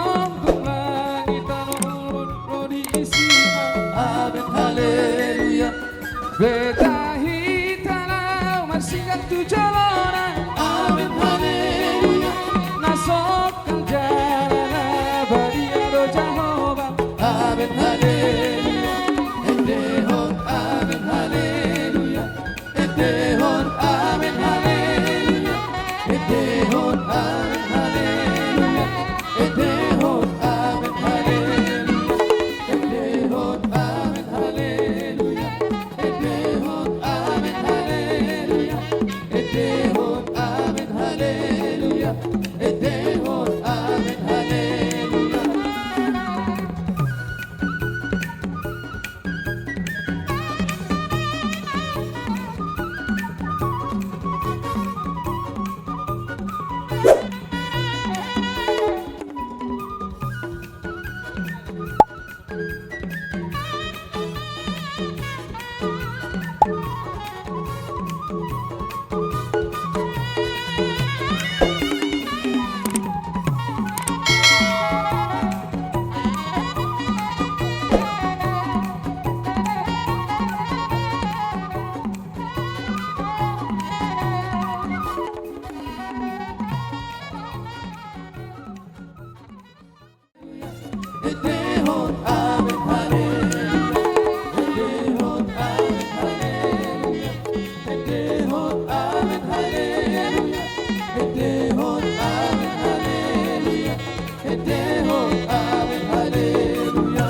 manggung langit ulun lo diisi Amin haleluya. betahi tanah masingkat tu jalanan Amin haleluya. nasok kang jalan abadi ado Jehovah Amin haleluya. Edehon amin haleluya. Edehon amin haleluya. Edehon amin haleluya. Edehon amin haleluya. Edehon amin haleluya. Edehon amin haleluya. Edehon amin haleluya. Edehon amin haleluya. Edehon amin haleluya. Edehon amin haleluya. Edehon amin haleluya. Edehon amin haleluya. Edehon amin haleluya.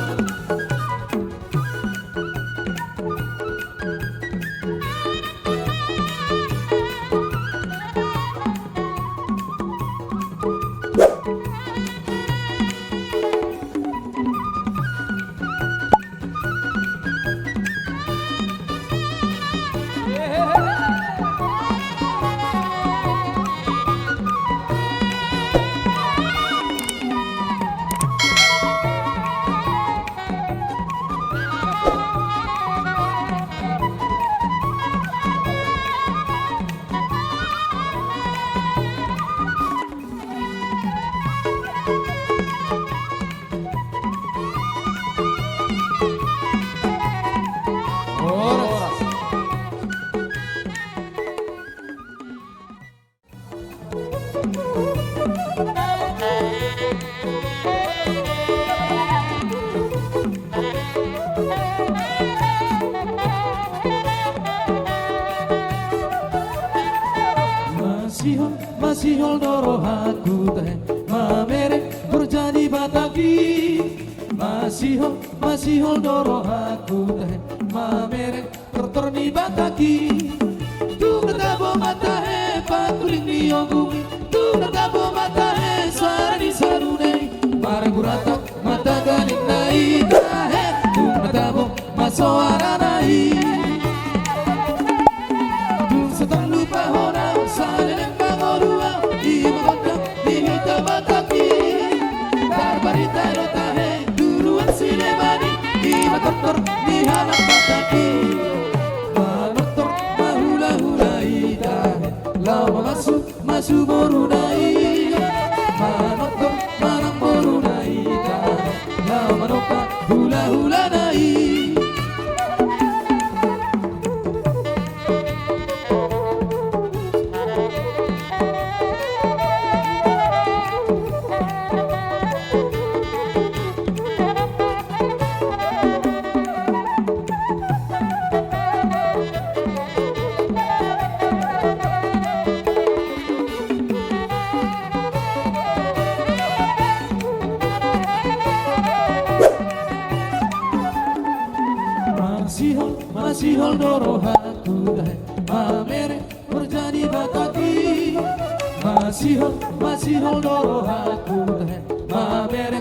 Masihol doro aku teh mamere berjadi bataki. Masihol doro aku teh mamere terterni bataki. Tu netabo mata he pakuling di onggungi. Tu netabo mata he suara di sarunei. Marang gurata mata ganing nai tahe. Tu netabo masoara nai. Tu setang lupa hona sadene pangorua. Ibu kota dihita bataki. Barbarita no tahe duluan sinemani. Ibu dokter di halang bataki. Manotor mahula-hula itahe. Lama masuk borunai. Manotor marang borunai itahe. Lama nopa hula-hula nai. Masihol doro aku teh mamere berjadi bataki. Masihol doro aku teh mamere